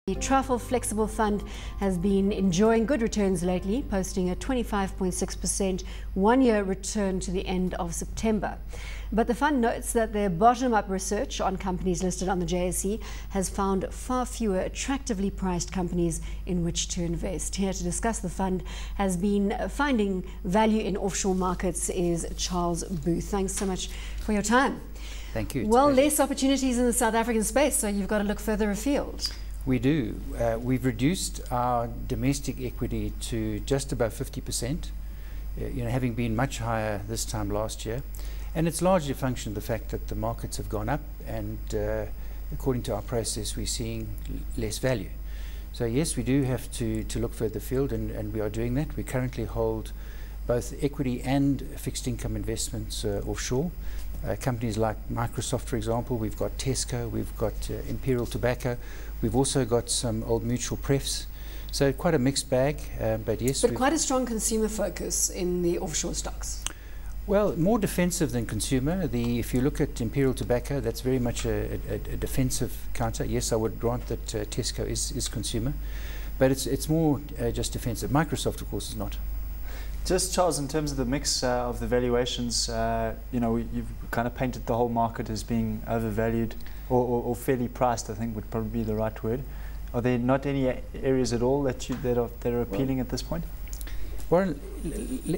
The Truffle Flexible Fund has been enjoying good returns lately, posting a 25.6% one-year return to the end of September. But the fund notes that their bottom-up research on companies listed on the JSE has found far fewer attractively priced companies in which to invest. Here to discuss the fund has been finding value in offshore markets is Charles Booth. Thanks so much for your time. Thank you. Well, less opportunities in the South African space, so you've got to look further afield. We do. We've reduced our domestic equity to just above 50%, having been much higher this time last year. And it's largely a function of the fact that the markets have gone up and according to our process, we're seeing less value. So yes, we do have to look further afield and we are doing that. We currently hold both equity and fixed income investments offshore. Companies like Microsoft, for example, we've got Tesco, we've got Imperial Tobacco, we've also got some old mutual prefs. So quite a mixed bag, but yes. But quite a strong consumer focus in the offshore stocks. Well, more defensive than consumer. If you look at Imperial Tobacco, that's very much a defensive counter. Yes, I would grant that Tesco is consumer, but it's more just defensive. Microsoft, of course, is not. Just, Charles, in terms of the mix of the valuations, you've kind of painted the whole market as being overvalued or fairly priced, I think would probably be the right word. Are there not any areas at all that are appealing at this point? Warren,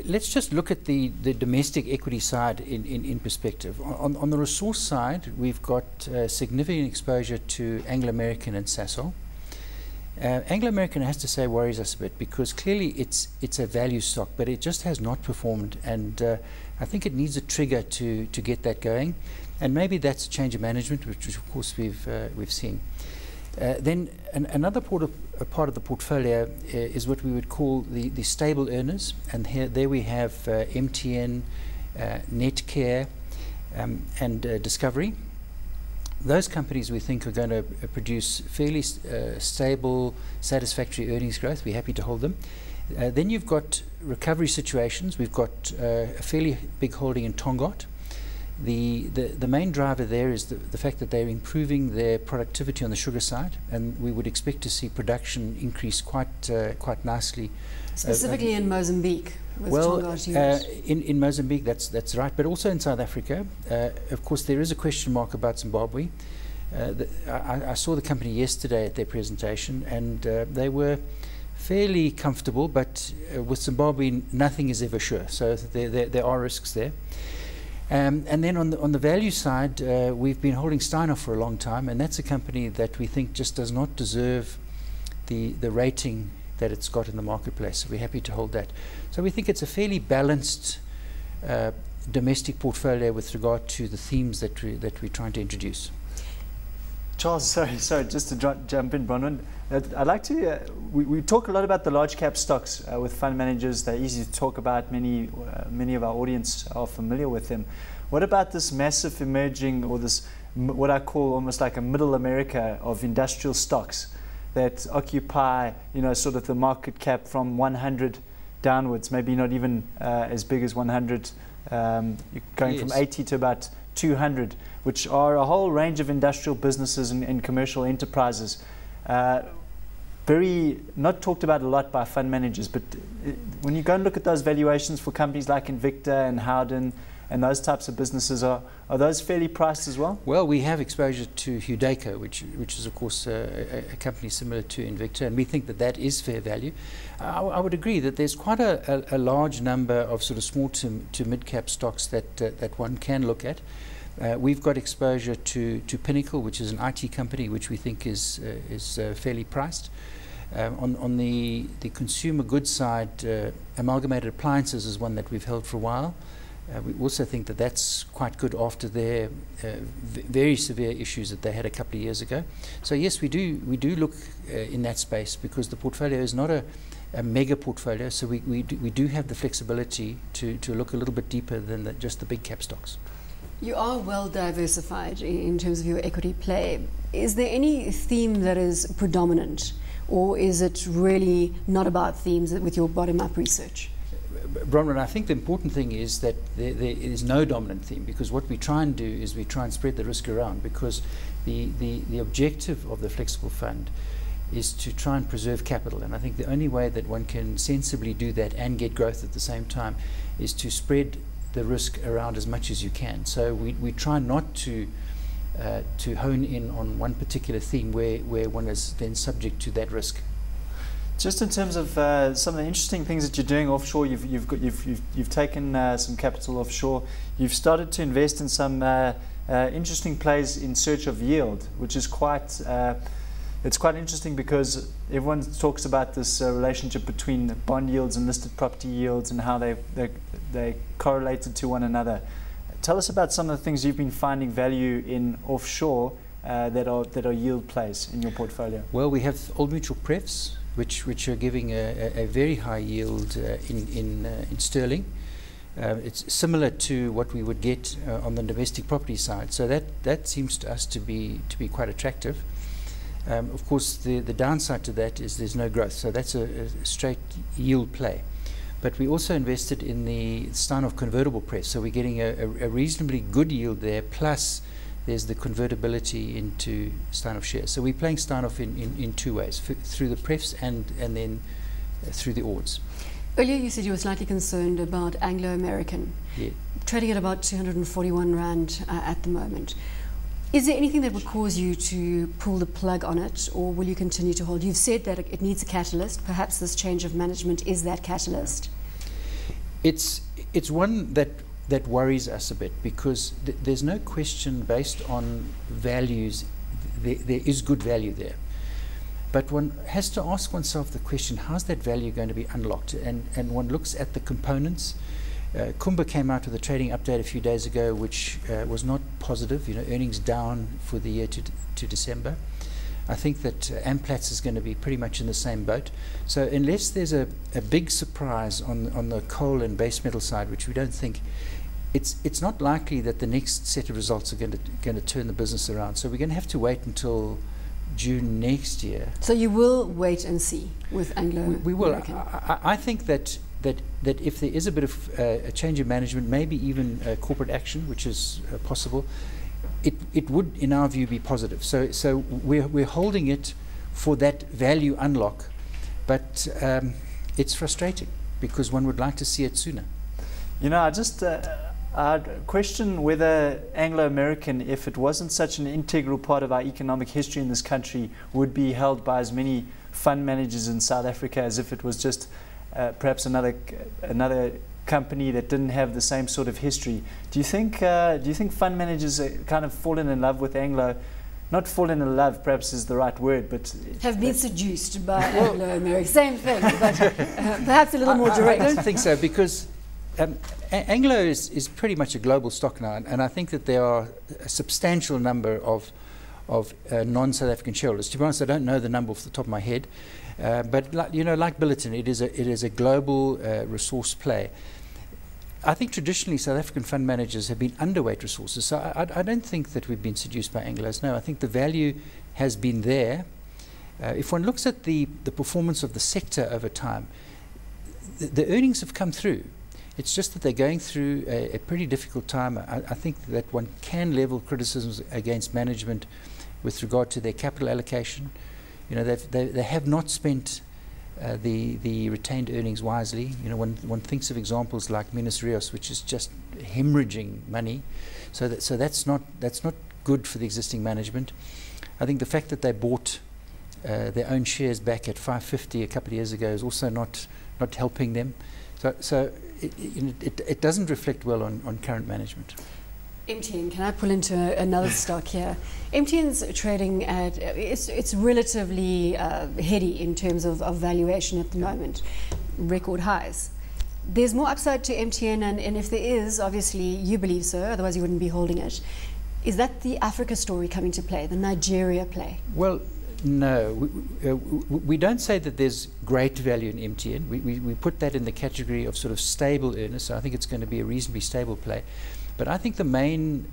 let's just look at the domestic equity side in perspective. On the resource side, we've got significant exposure to Anglo American and Sasol. Anglo American, I have to say, worries us a bit because clearly it's a value stock, but it just has not performed, and I think it needs a trigger to get that going, and maybe that's a change of management, which of course we've seen. Then another part of the portfolio is what we would call the stable earners, and there we have MTN, Netcare, and Discovery. Those companies we think are going to produce fairly stable, satisfactory earnings growth. We're happy to hold them. Then you've got recovery situations. We've got a fairly big holding in Tongaat. The main driver there is the fact that they're improving their productivity on the sugar side, and we would expect to see production increase quite nicely. Specifically in Mozambique. Well, in Mozambique, that's right, but also in South Africa. Of course, there is a question mark about Zimbabwe. I saw the company yesterday at their presentation, and they were fairly comfortable, but with Zimbabwe, nothing is ever sure. So there are risks there. And then on the value side, we've been holding Steinhoff for a long time, and that's a company that we think just does not deserve the rating that it's got in the marketplace. So we're happy to hold that. So we think it's a fairly balanced domestic portfolio with regard to the themes that we're trying to introduce. Charles, sorry, just to jump in, Bronwyn. I'd like to, we talk a lot about the large cap stocks with fund managers. They're easy to talk about. Many of our audience are familiar with them. What about this massive emerging, or this, what I call almost like a middle America of industrial stocks that occupy, sort of the market cap from 100 downwards, maybe not even as big as 100, you're going from 80 to about 200, which are a whole range of industrial businesses and commercial enterprises. Very not talked about a lot by fund managers, but when you go and look at those valuations for companies like Invicta and Howden and those types of businesses, are those fairly priced as well? Well, we have exposure to Hudaco, which is of course a company similar to Invicta, and we think that is fair value. I would agree that there's quite a large number of sort of small to mid-cap stocks that one can look at. We've got exposure to Pinnacle, which is an IT company, which we think is fairly priced. On the consumer goods side, Amalgamated Appliances is one that we've held for a while. We also think that that's quite good after their very severe issues that they had a couple of years ago. So yes, we do look in that space because the portfolio is not a mega portfolio, so we do have the flexibility to look a little bit deeper than just the big cap stocks. You are well diversified in terms of your equity play. Is there any theme that is predominant, or is it really not about themes with your bottom-up research? Bronwyn, I think the important thing is that there is no dominant theme, because what we try and do is we try and spread the risk around, because the objective of the flexible fund is to try and preserve capital. And I think the only way that one can sensibly do that and get growth at the same time is to spread the risk around as much as you can. So we try not to hone in on one particular theme where one is then subject to that risk. Just in terms of some of the interesting things that you're doing offshore, you've taken some capital offshore. You've started to invest in some interesting plays in search of yield, which is quite interesting because everyone talks about this relationship between the bond yields and listed property yields and how they correlated to one another. Tell us about some of the things you've been finding value in offshore that are yield plays in your portfolio. Well, we have Old Mutual Prefs, which are giving a very high yield in sterling. It's similar to what we would get on the domestic property side. So that seems to us to be quite attractive. Of course, the downside to that is there's no growth. So that's a straight yield play. But we also invested in the Steinhoff convertible pref. So we're getting a reasonably good yield there, plus there's the convertibility into Steinhoff shares. So we're playing Steinhoff in two ways, through the prefs and then through the ords. Earlier you said you were slightly concerned about Anglo American, Yeah. trading at about 241 Rand at the moment. Is there anything that would cause you to pull the plug on it, or will you continue to hold? You've said that it needs a catalyst. Perhaps this change of management is that catalyst. It's one that worries us a bit, because there's no question, based on values, there is good value there. But one has to ask oneself the question, how's that value going to be unlocked? And one looks at the components. Kumba came out with a trading update a few days ago, which was not positive. Earnings down for the year to December. I think that Amplatz is going to be pretty much in the same boat. So unless there's a big surprise on the coal and base metal side, which we don't think, it's not likely that the next set of results are going to turn the business around. So we're going to have to wait until June next year. So you will wait and see with Anglo American? We will. I think that if there is a bit of a change of management, maybe even corporate action, which is possible, it would, in our view, be positive. So we're holding it for that value unlock, but it's frustrating because one would like to see it sooner. I'd question whether Anglo American, if it wasn't such an integral part of our economic history in this country, would be held by as many fund managers in South Africa as if it was just perhaps another company that didn't have the same sort of history. Do you think fund managers kind of fallen in love with Anglo? Not fallen in love, perhaps is the right word, but have been seduced by Anglo American. Same thing, but perhaps a little more direct. I don't think so, because Anglo is pretty much a global stock now, and I think that there are a substantial number of non-South African shareholders. To be honest, I don't know the number off the top of my head, but like Billiton, it is a global resource play. I think traditionally South African fund managers have been underweight resources, so I don't think that we've been seduced by Anglos. No, I think the value has been there. If one looks at the performance of the sector over time, the earnings have come through. It's just that they're going through a pretty difficult time. I think that one can level criticisms against management with regard to their capital allocation. They have not spent the retained earnings wisely. One thinks of examples like Minas Rios, which is just hemorrhaging money. So that's not good for the existing management. I think the fact that they bought their own shares back at 550 a couple of years ago is also not helping them. So it doesn't reflect well on current management. MTN, can I pull into another stock here? MTN's trading at, it's relatively heady in terms of valuation at the moment, record highs. There's more upside to MTN, and if there is, obviously you believe so, otherwise you wouldn't be holding it. Is that the Africa story coming to play, the Nigeria play? Well, no, we don't say that there's great value in MTN. We put that in the category of sort of stable earners, so I think it's going to be a reasonably stable play. But I think the main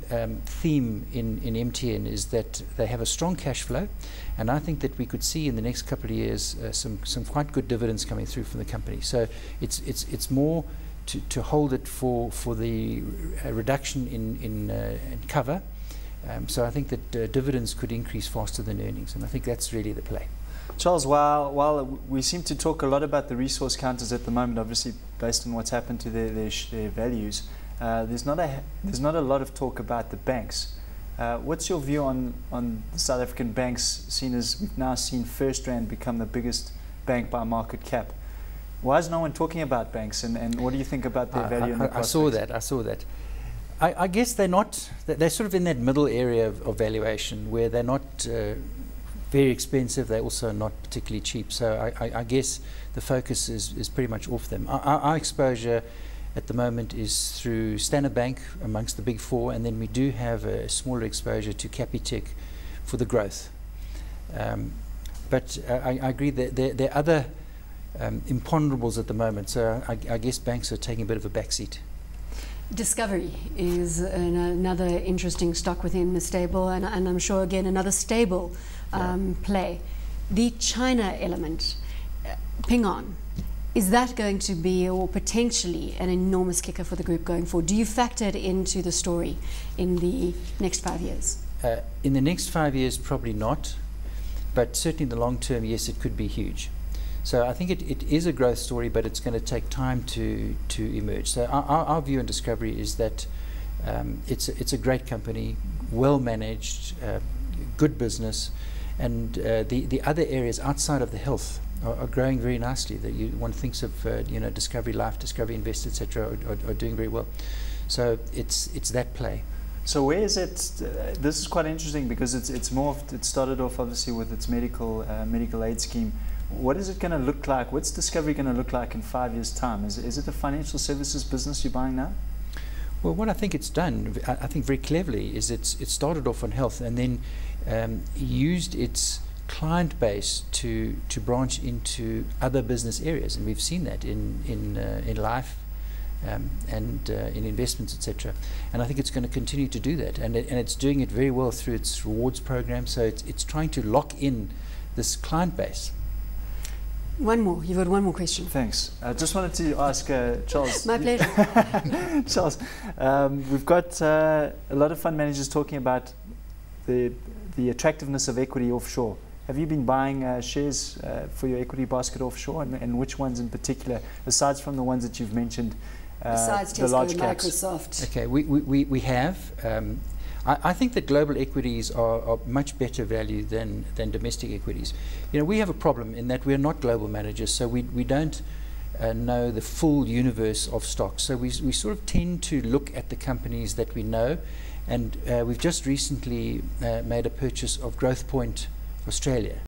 theme in MTN is that they have a strong cash flow, and I think that we could see in the next couple of years some quite good dividends coming through from the company. So it's more to hold it for the reduction in cover. So I think that dividends could increase faster than earnings, and I think that's really the play. Charles, while we seem to talk a lot about the resource counters at the moment, obviously based on what's happened to their values, there's not a lot of talk about the banks. What's your view on the South African banks, seen as we've now seen FirstRand become the biggest bank by market cap? Why is no one talking about banks, and what do you think about their value and the prospects? I saw that. I guess they're sort of in that middle area of valuation where they're not very expensive, they're also not particularly cheap. So I guess the focus is pretty much off them. Our exposure at the moment is through Standard Bank amongst the big four, and then we do have a smaller exposure to Capitec for the growth. But I agree that there are other imponderables at the moment, so I guess banks are taking a bit of a backseat. Discovery is another interesting stock within the stable, and I'm sure again another stable play. The China element, Ping An, is that going to be, or potentially, an enormous kicker for the group going forward? Do you factor it into the story in the next 5 years? In the next 5 years, probably not, but certainly in the long term, yes, it could be huge. So I think it is a growth story, but it's going to take time to emerge. So our view on Discovery is that it's a great company, well managed, good business, and the other areas outside of the health are growing very nicely. That one thinks of Discovery Life, Discovery Invest, etc. are doing very well. So it's that play. So where is it? This is quite interesting because it's morphed. It started off obviously with its medical aid scheme. What is it going to look like? What's Discovery going to look like in 5 years' time? Is it a financial services business you're buying now? Well, what I think it's done, I think very cleverly, is it started off on health and then used its client base to branch into other business areas, and we've seen that in life and in investments, etc. And I think it's going to continue to do that, and it's doing it very well through its rewards program. So it's trying to lock in this client base. One more. You've got one more question. Thanks. I just wanted to ask Charles. My pleasure. Charles, we've got a lot of fund managers talking about the attractiveness of equity offshore. Have you been buying shares for your equity basket offshore, and which ones in particular, aside from the ones that you've mentioned, besides the Tesco large and caps? Microsoft? Okay, we have. I think that global equities are much better value than domestic equities. We have a problem in that we're not global managers, so we don't know the full universe of stocks. So we sort of tend to look at the companies that we know, and we've just recently made a purchase of Growth Point Australia.